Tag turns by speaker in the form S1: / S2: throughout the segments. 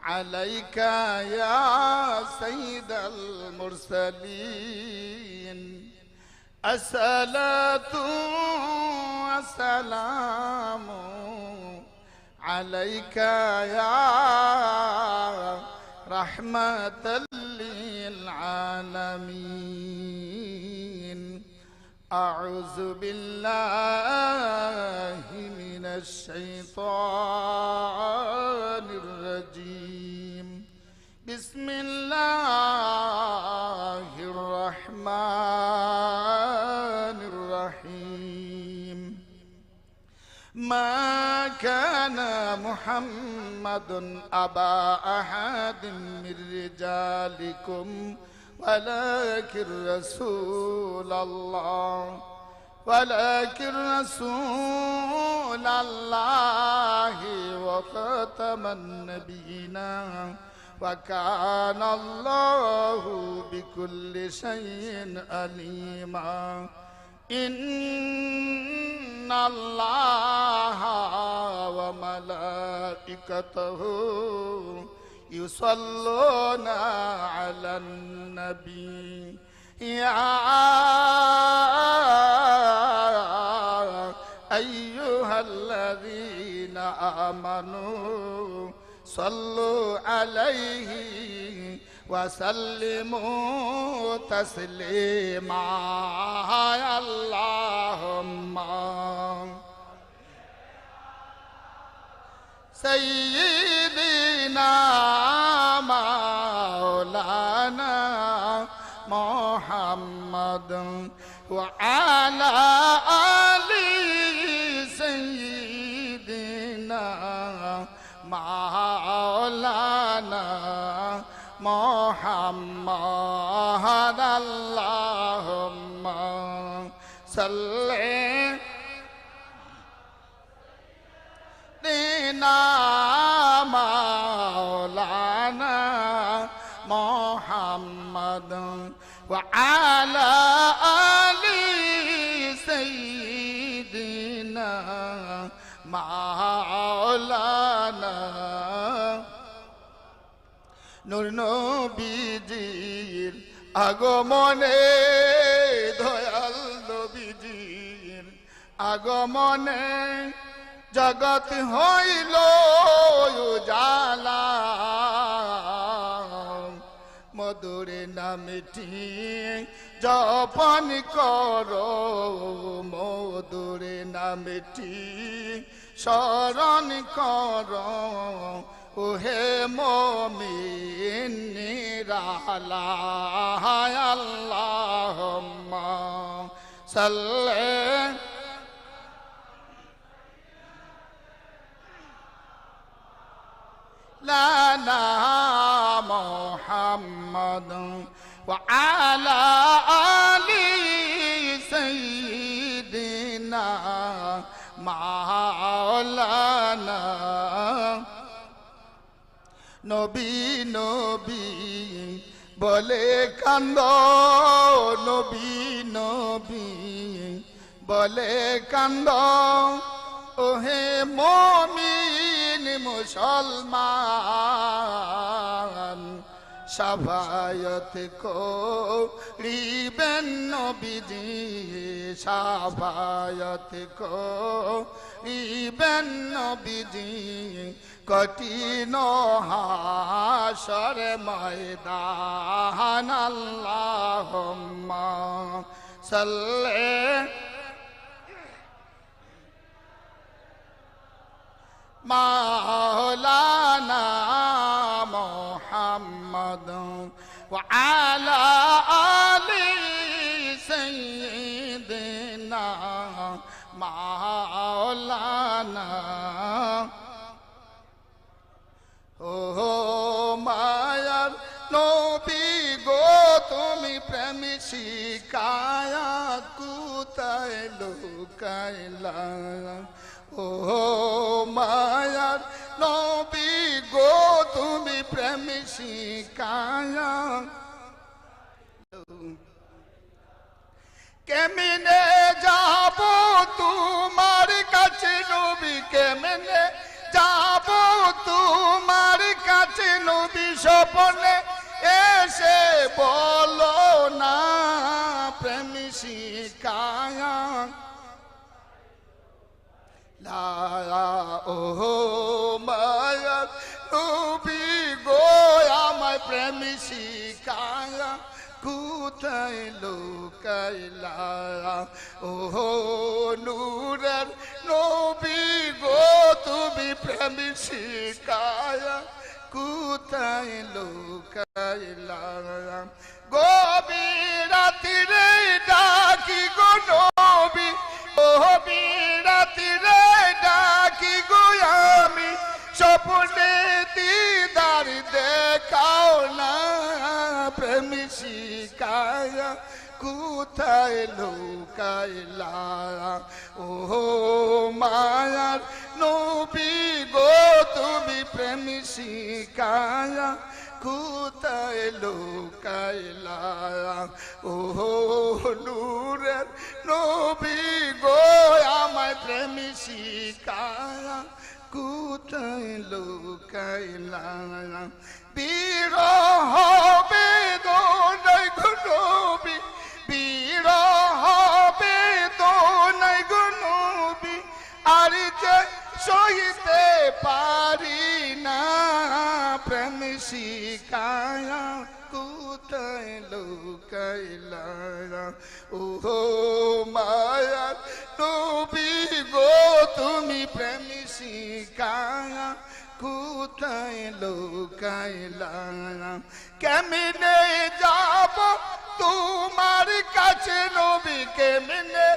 S1: عليك يا سيد المرسلين الصلاة والسلام عليك يا رحمة للعالمين أعوذ بالله من الشيطان الرجيم بسم الله الرحمن الرحيم ما كان محمد أبا أحد من رجالكم ولكن رسول الله وخاتم النبيين وكان الله بكل شيء عليما إن الله وملائكته يصلون على النبي يا أيها الذين آمنوا صلوا عليه وسلموا تسليما اللهم سيدنا مولانا محمد وعلى آل سيدنا مولانا محمد اللهم صل سيدنا مولانا محمد وعلى آل سيدنا مولانا নূর নবীজির আগমনে দয়াল নবীজির আগমনে জগৎ হইল উজালা মধুর নামটি জপন করো মধুর নামটি স্মরণ করো ওহে মুমিন নিরালা আল্লাহুম্মা সাল্লি লানা মুহাম্মাদ ওয়া আলা আলি সাইয়্যিদিনা মাওলানা নবী নবী বলে কান্দ নবী নবী বলে কান্দ ওহে মুমিন মুসলমান শাফায়াত করিবেন নবীজি শাফায়াত করিবেন নবীজি কঠিন হাসর ময়দান আল্লাহুম্মা সাল্লি মাওলানা মুহাম্মদ ওয়া আলা আলি সাইয়্যিদিনা মাওলানা ও মায়ার নবী গো তুমি প্রেম শিখায়া কোথায় লুকাইলা ও মায়ার নবী গো তুমি প্রেম শিখায়া কেমনে যাব তোমার কাছে নবী কেমনে যাব তোমার কাছে স্বপ্নে এসে বলো না প্রেম শিখায়া ও মায়ার নবী গো আমায় প্রেম শিখায়া কোথায় লুকাইলা ও নূরের নবী গো তুমি প্রেম শিখায়া কোথায় লুকাইলা গভীর রাত্রে ডাকি গো নবী গভীর রাত্রে ডাকি গো আমি স্বপ্নে দিদার দেখাও না প্রেম শিখায়া কোথায় লুকাইলা ও মায়ার নবী গো তুমি প্রেম শিখায়া কোথায় লুকাইলা ও নূরের নবী গো আমায় প্রেম শিখায়া কোথায় লুকাইলা বিরহ বেদনায় গো নবী বিরহ বেদনায় গো নবী আর যে সইতে পারি না প্রেম শিখায়া কোথায় লুকাইলা ও মায়ার নবী গো তুমি প্রেম শিখায়া কোথায় লুকাইলা কেমনে যাব তোমার কাছে নবী কেমনে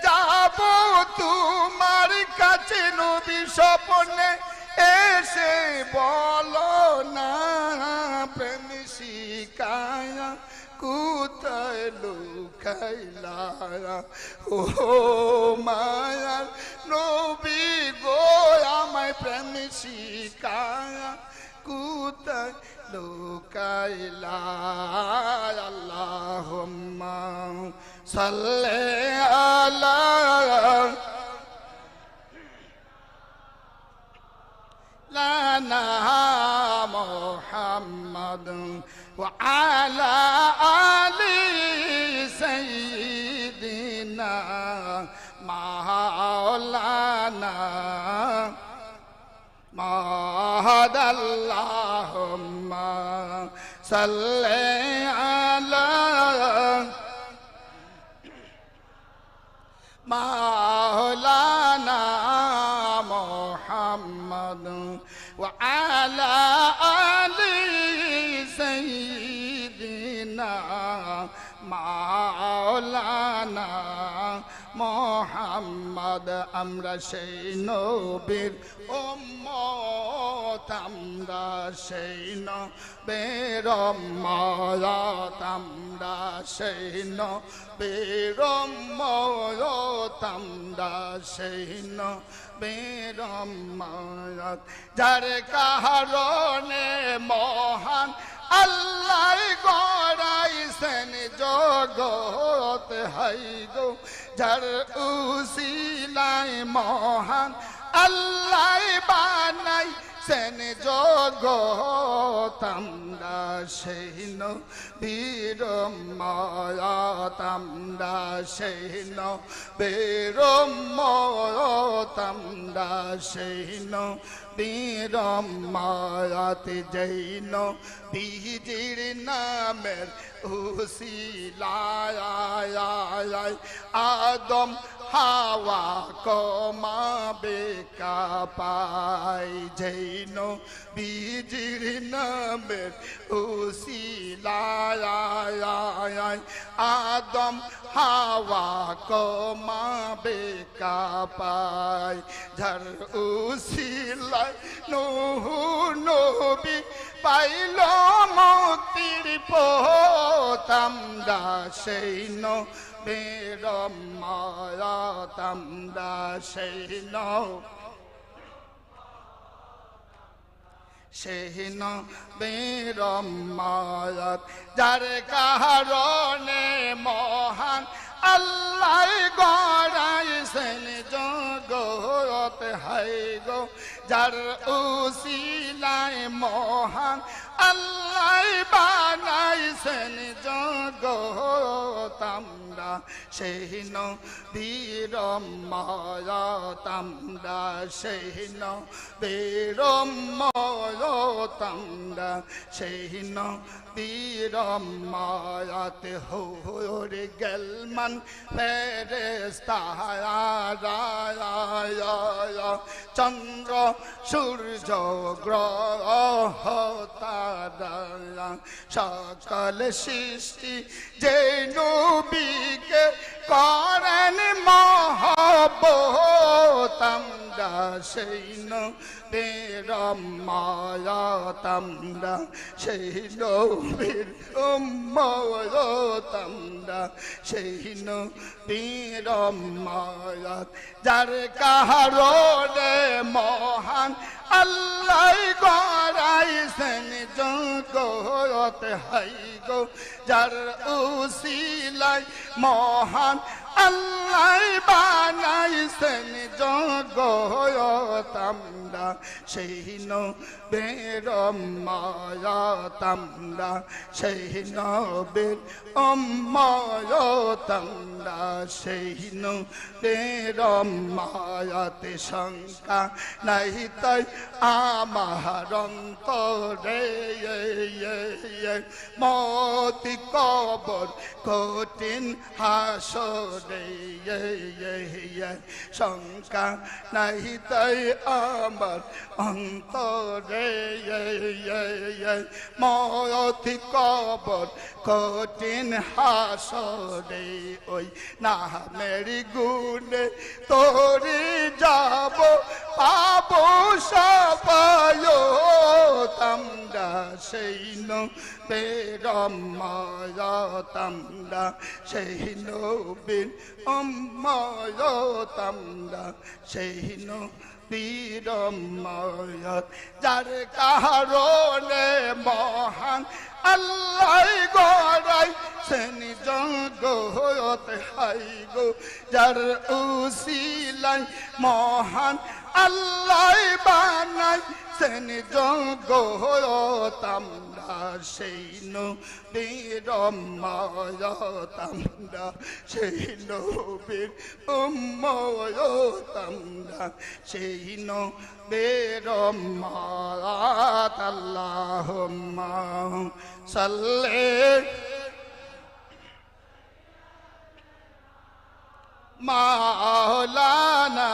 S1: যাব তোমার কাছে নবী স্বপ্নে এসে বলো না প্রেম শিখায়া কোথায় লুকাইলা ও মায়ার নবী গো আমায় প্রেম শিখায়া কোথায় লুকাইলা আল্লাহুম্মা সাল্লি আলা লানা মুহাম্মাদ ওয়া আলা আলি সাইয়্যিদিনা মাওলানা মাহাদ আল্লাহুম্মা সাল্লি আলা মাওলানা মুহাম্মাদ ওয়া আলা আলি সাইয়্যিদিনা মাওলানা মুহাম্মদ আমরা সেই নবীর উম্মত আমরা সেই নবীর উম্মত আমরা সেই নবীর উম্মত আমরা সেই নবীর উম্মত যার কারণে মহান আল্লাহ গড়াইছেন জগৎ হাই গো যার উসিলায় মহান আল্লাহ বানাইছেন জগৎ আমরা সেই নবীর উম্মত আমরা সেই নবীর উম্মত আমরা সেই নবীর উম্মত যেই নবীর নামের উসিলায় আদম হাওয়া কমাবে কাপাই যেই নবীর নামের উসিলায় আদম হাওয়া কমাবে কাপাই যার উসিলায় নূহ নবী পাইল মুক্তির পথ আমরা সেই নবীর উম্মত আমরা সেই নবীর উম্মত যার কারণে মহান আল্লাহ গড়াইছেন জগৎ হাই গো যার উসিলায় মহান আল্লাহ বানাইছেন জগৎ আমরা সেই নবীর উম্মত আমরা সেই নবীর উম্মত আমরা সেই নবীর উম্মত হয়ে গেলমান ফেরেশতা চন্দ্র সূর্য গ্রহ তারা সকল সৃষ্টি যে নবীকে করেন মহব্বত আমরা সেই নবীর উম্মত আমরা সেই নবীর উম্মত আমরা সেই নবীর উম্মত যার কারণে মহান আল্লাহ গড়াইছেন জগৎ হাই গো যার উসিলায় মহান আল্লাহ বানাইছেন জগৎ আমরা সেই নবীর উম্মত আমরা সেই নবীর উম্মত আমরা সেই নবীর উম্মত শঙ্কা নাই তাই আমার অন্তরে মতি কবর কঠিন হাসরে শঙ্কা নাই তাই আমার অন্তরে মতি কবর কঠিন হাসরে ওই নামের গুণে তোরে যাব পাবো সাপায়ত আমরা সেই নবীর উম্মত আমরা সেই নবীর উম্মত আমরা সেই নবীর উম্মত যার কারণে মহান আল্লাহ গড়াইছেন জগৎ হাই গো যার উসিলায় মহান আল্লাহ বানাইছেন জগৎ আমরা সেই নবীর উম্মত আমরা সেই নবীর উম্মত আমরা সেই নবীর উম্মত আল্লাহুম্মা সাল্লি মাওলানা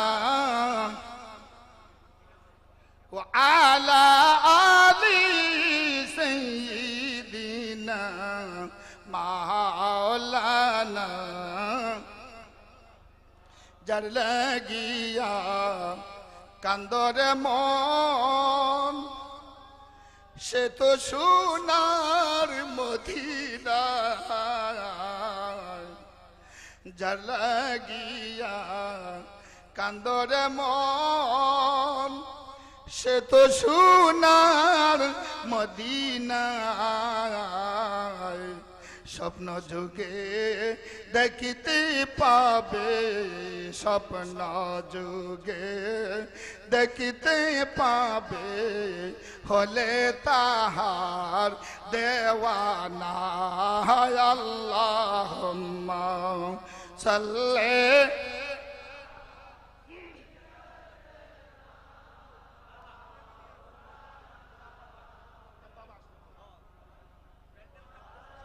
S1: ওয়া আলা আলি সাইয়্যিদিনা মাওলানা যার লাগিয়া কান্দরে মন সে তো সোনার মদিনা যার লাগিয়া কান্দরে মন সে তো সোনার মদিনা স্বপ্ন যুগে দেখিতে পাবে স্বপ্ন যুগে দেখিতে পাবে হলে তাহার দেওয়ানা আল্লাহুম্মা সাল্লি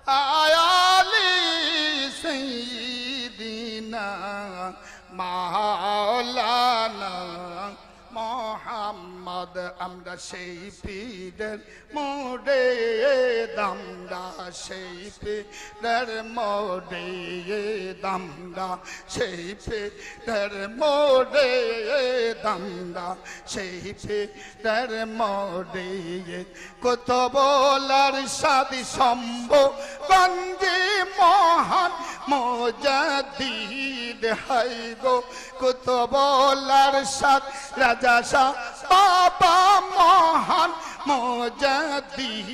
S1: আয়ালি সাইয়্যিদিনা মাওলানা মোহাম্মদ আমরা সেই পীরের মোড়ে দামরা সেই পীরের মোড়ে দামরা সেই পীরের মোড়ে দামরা সেই পীরের মোড়ে কত বলার সাদি সম্ভব গঞ্জে মহান মুজাদ্দিদ হাই গো কত বলার সাদ রাজা শাহ বাবা মহান মুজাদ্দিদ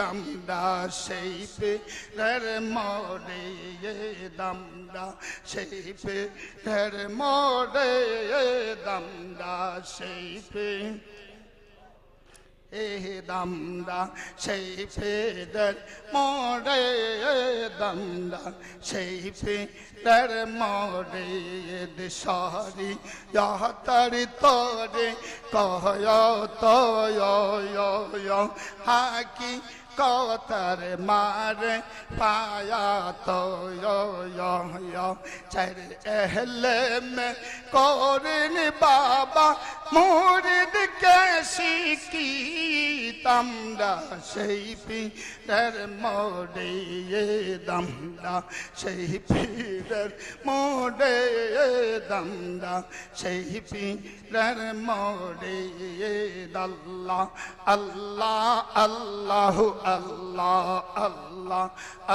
S1: আমরা সেই পীরের মোড়ে দামরা সেই পীরের মোড়ে দামরা সেই পীর দামদা সেই ফেরের মোড়ে দামদা সেই ফেরের মোড়ে দিশারি ইয়াতারি তোরে কয় তয় হাকি কতার মারে পায়া তো চার এহলে মে করেন বাবা মুরিদ কে শিকি তামদা সেই পীরের মোড়ে দামদা সেই পীরের মোড়ে দামদা সেই পীরের মোড়ে আল্লাহ আল্লাহ আল্লাহ আল্লাহ আল্লাহ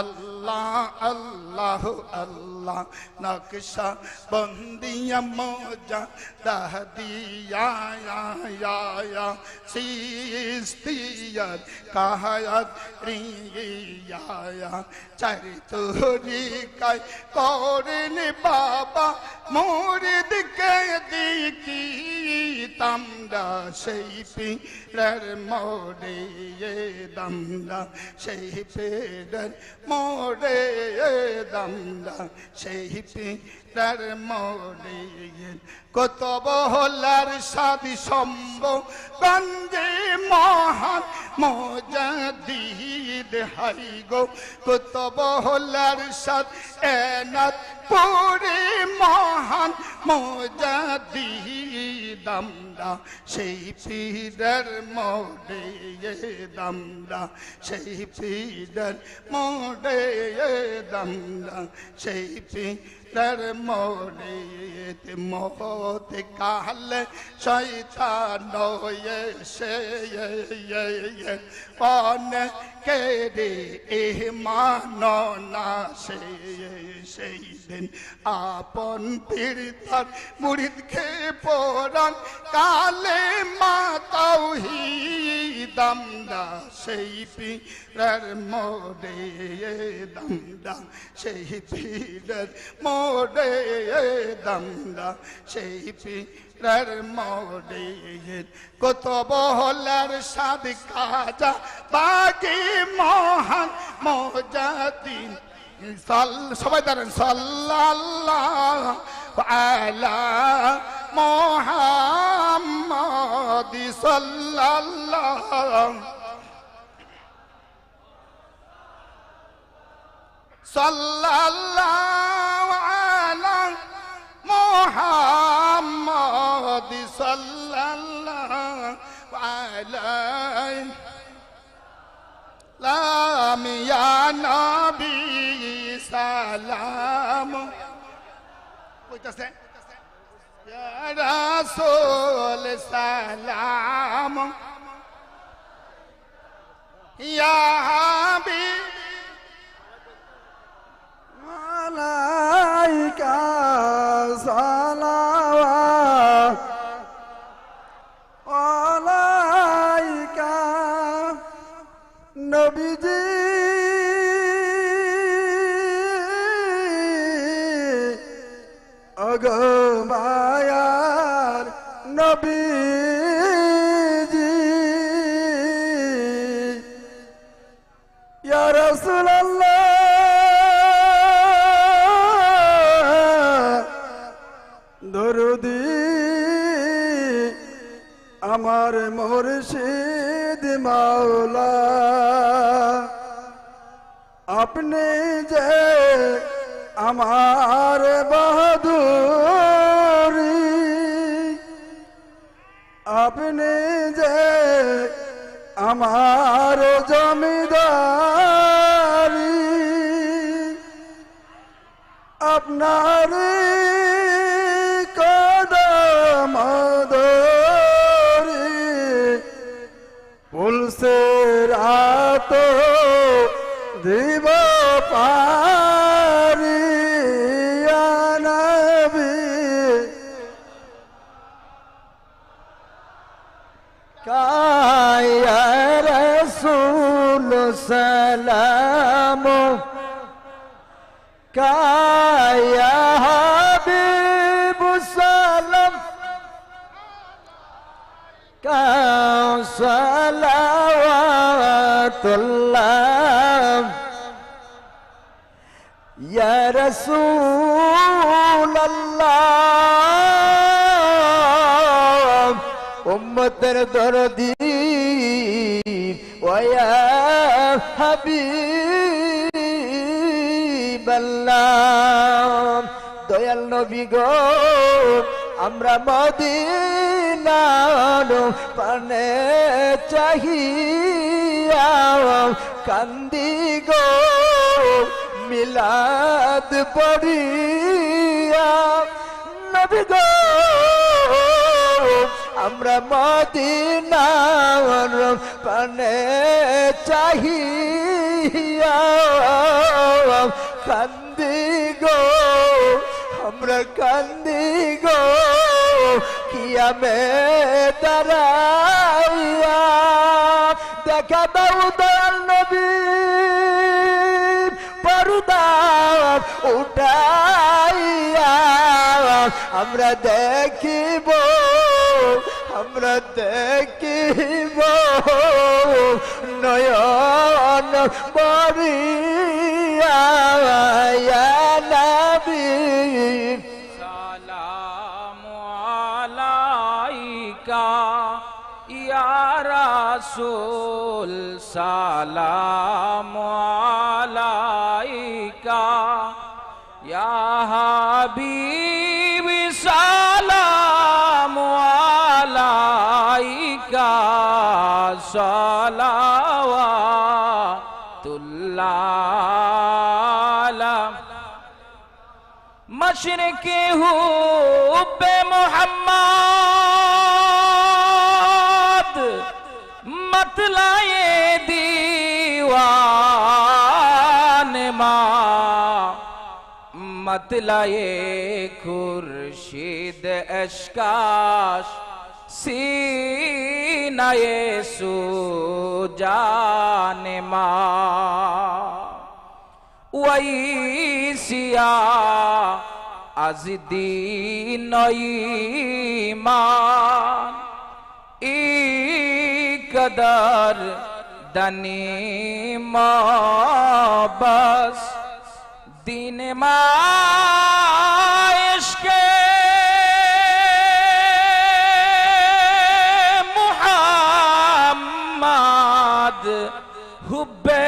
S1: আল্লাহ আল্লাহ আল্লাহ নকশা বন্দিয়া মোজা দাহদিয়া या सिस्तियत कहयत रिया चरितुरी काय कौरन बाबा मुरिद के दिकी तमदा शैपी रर मोड़े ये दमदा शैपी रर मोड़े ये दमदा शैपी रर मोड़े ये কতব হলার সাদি সম্ভব গঞ্জে মহান মুজাদ্দিদ হাই গো কতব হলার সাদ এনাত পুরে মহান মুজাদ্দিদ দামদা সেই পীরের মোড়ে দামদা সেই পীরের মোড়ে দামদা সেই পীরের মোড়ে মত কাল শয়তান এসে পান কে রে ইমান না সেই দিন আপন পীরতার মুরিদ কে পরান কালে মা তাওহীদ দামদা সেই পীরের মোড়ে দামদা সেই পীরের মোড়ে দামদা সেই পীরের মোড়ে কত বহলার সাদ কাজা বাকি মহান মুজাদ্দিদ সবাই দাঁড়ান সাল্লাল্লাহু আলা মুহাম্মাদ সাল্লাল্লাহু সাল্লাল্লাহু আলা মুহাম্মাদ সাল্লাল্লাহু আলাইহি লাম ইয়া নবী সালাম কইতাছে ইয়া রাসূল সালাম ইয়া হাবিব
S2: আলাইকা সালাওয়াত আলাইকা নবীজি অগমায়ার নবীজি ইয়া রাসূলুল্লাহ দরুদি আমার মুর্শিদ মাওলা আপনি যে আমার বাহাদুরি আপনি যে আমার জমিদারি আপনার কদম ধরি পুলসে রাত দিব পারি ইয়া নবী কায়া রাসূল সালাম কায়া হাবিব সালাম কা সালাম তুল্লাহ ইয়া রাসূলুল্লাহ উম্মতের দরদি ওয়া ইয়া হাবিবাল্লাহ দয়াল নবী গো আমরা মদিনার পানে চাহিয়া কান্দি গো মিলাদ পড়িয়া নবী গো আমরা মদিনার পানে চাহিয়া কান্দি গো আমরা কান্দি গো কিয়ামে দাঁড়াইয়া দেখা দাও দয়াল নবী পর্দা উঠাইয়া আমরা দেখিব নয়ন বরিয়া ইয়া নবী
S3: সালামু আলাইকা ইয়া রাসূল সালামু আলাইকা ইয়া হাবিব সালামু আলাইকা সালাওয়াতুল্লাহ मशरिक़े हुब्बे मोहम्मद मतलाए दीवान माँ मतलाए खुर्शीद अशकाश सीनाए सुजान माँ वैसिया आज दीन ईमान ई कदर दनी बस दीन इश्क़े मुहम्मद हुब्बे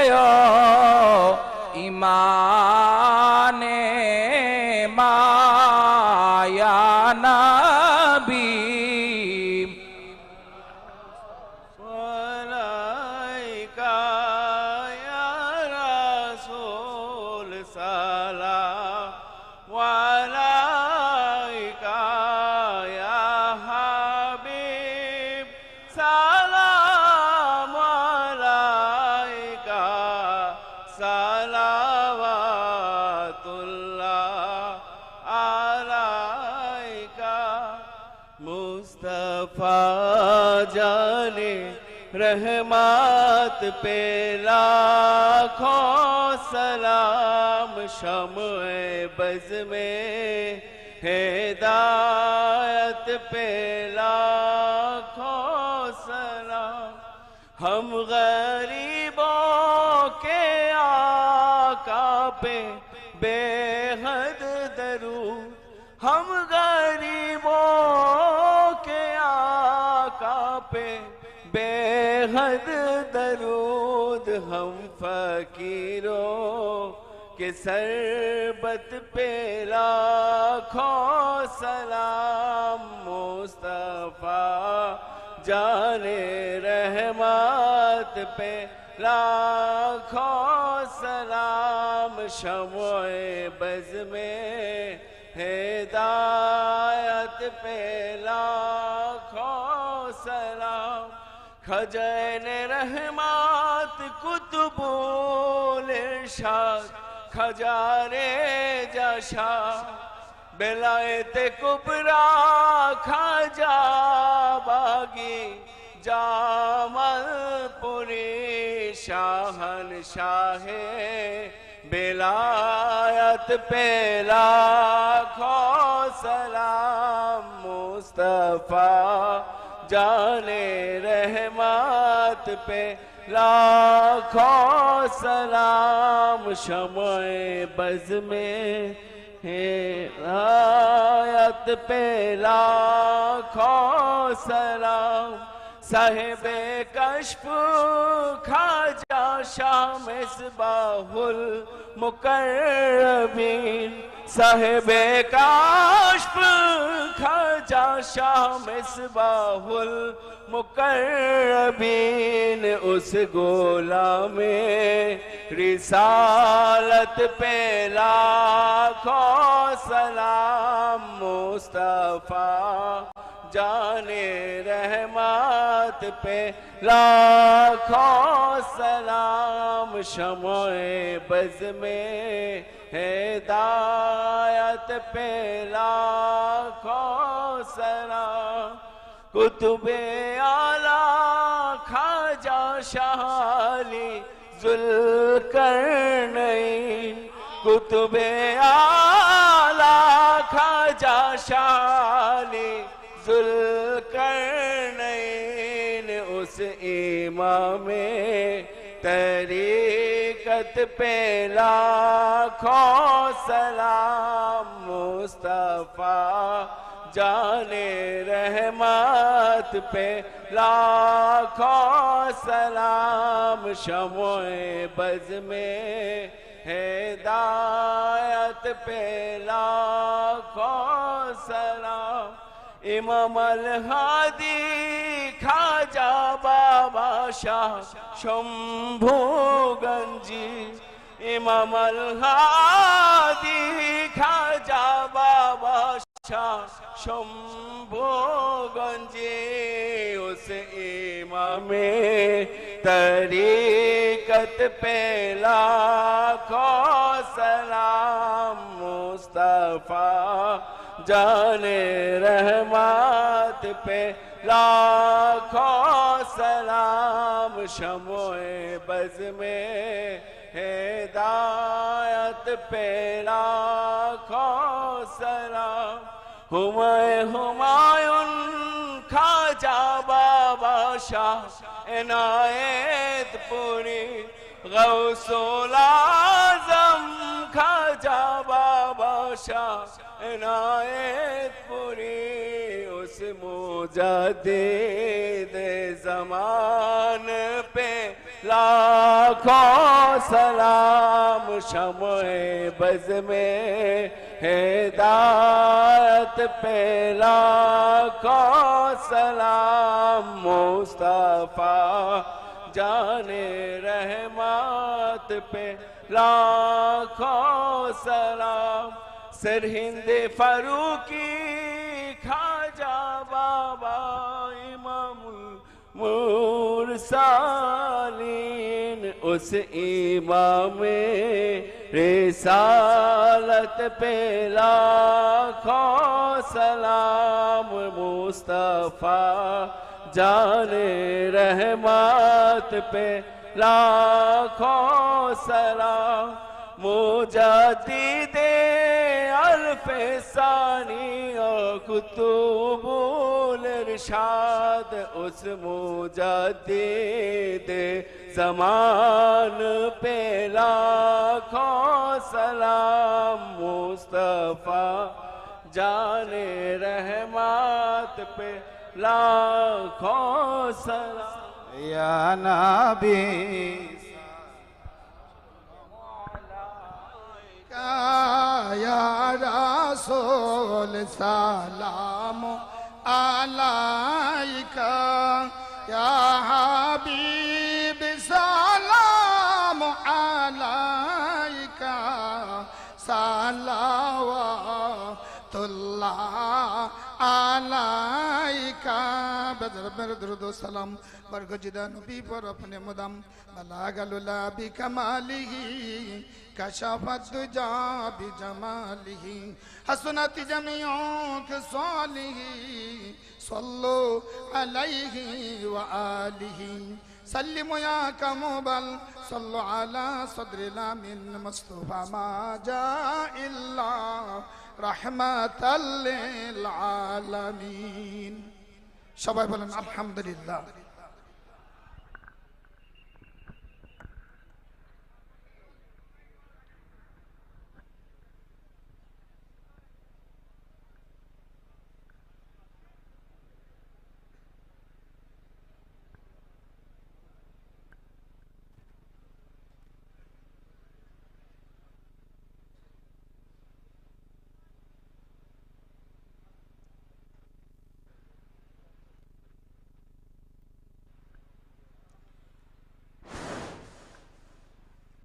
S3: ईमाने माया नबी
S4: वलाइका या रसूल सलाम वलाइका या हबीब सलाम वलाइका सलावतुल्लाह अलैका मुस्तफा जाने रहमत पे लाखों सलाम शम्ए बज़ में हिदायत पे लाखों सलाम हम गरीबों के आका पे बेहद दरूद हम गरीबों के आका पे बेहद दरूद हम फकीरों के सरबत पे लाखों सलाम मुस्तफा जाने रहमत पे लाखों सलाम शम्ए बज़ में हिदायत पे लाखों सलाम खजैन रहमत कुतुबुल इरशाद खजारे जशा बेलायत कुबरा खजा बागी जामलपुरी शाहन शाहे बेलायत पे लाखों सलाम मुस्तफा जाने रहमत पे लाखों सलाम शमए बज़ में हिदायत पे लाखों सलाम साहिबे कश्फ खाजा शाह मिसबाहुल मुकर्रबीन साहिबे कश्फ खाजा शाह मिसबाहुल मुकर्रबीन उस गोला में रिसालत पे लाखों सलाम मुस्तफा जाने रहमत पे लाखों सलाम शमए बज़ में हिदायत पे लाखों सलाम कुतुबे आला खाजा शाली ज़ुल्करनैन कुतुबे आला खाजा शाली ज़ुल्करनैन उस इमामे तरीक़त पे लाखों सलाम मुस्तफा जाने रहमत पे लाखों सलाम शमए बज़ में हिदायत पे लाखों सलाम इमाम अल हादी खाजा बाबा शाह शंभू गंजी इमाम अल हादी खाजा बाबा शाह शंभू गंजी उस इमामे तरीक़त पे लाखों सलाम मुस्तफा जाने रहमत पे लाखों सलाम शमए बज़ में हिदायत पे लाखों सलाम हुमायूं खाजा बाबा शाह इनायत पूरी गौसुल आज़म खाजा बाबा शाह इनायत पूरी उस मुजद्दिद ज़मान पे लाखों सलाम शमए बज़ में हिदायत पे लाखों सलाम मुस्तफा जाने रहमत पे लाखों सलाम सरहिंद फारूकी खाजा बाबा इमामुल मुरसलीन उस इमामे रिसालत पे लाखों सलाम मुस्तफा जाने रहमत पे लाखों सलाम मुजद्दिदे अल्फ़े सानी और कुतुबुल इरशाद उस मुजद्दिदे ज़मान पे लाखों सलाम मुस्तफा जाने रहमत पे लाखों सलाम
S1: या नबी या रसूल सलाम अलैका या हबीब सलाम अलैका सलावतुल्लाह अलैका बदर दुरूद सलाम बरगजिदा नबी पर अपने मुदम बलागलुला बि कमालिही कशफत दुजा बि जमालिही हसनत जमीउ खिसालिही सल्लु अलैहि व आलिही सल्लिमु या कमुबल सल्लु अला सदरिला मिन मुस्तफा मा जा इल्ला रहमतल लिल आलामीन। সবাই বলেন আলহামদুলিল্লাহ।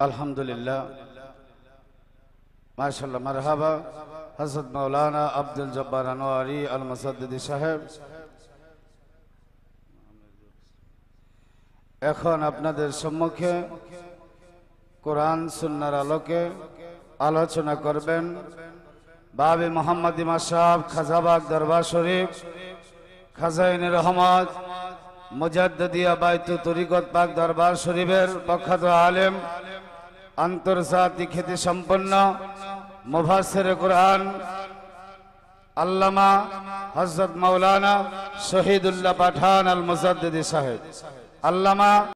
S5: আলহামদুলিল্লাহ, মাশাআল্লাহ, মারহাবা। হযরত মাওলানা আব্দুল জব্বার আনোয়ারি আল মুসাদ্দিদি সাহেব এখন আপনাদের সম্মুখে কোরআন সুন্নাহর আলোকে আলোচনা করবেন। বাবে মোহাম্মদী মাশরাফ খাজাবাগ দরবার শরীফ খাজাইনে রহমত মুজাদ্দিদিয়া বাইতু তরিকত পাক দরবার শরীফের প্রখ্যাত আলেম, আন্তর্জাতিক খ্যাতি সম্পন্ন মুফাসসিরে কোরআন আল্লামা হযরত মাওলানা শহীদুল্লাহ পাঠান আল মুজাদ্দিদি সাহেব, আল্লামা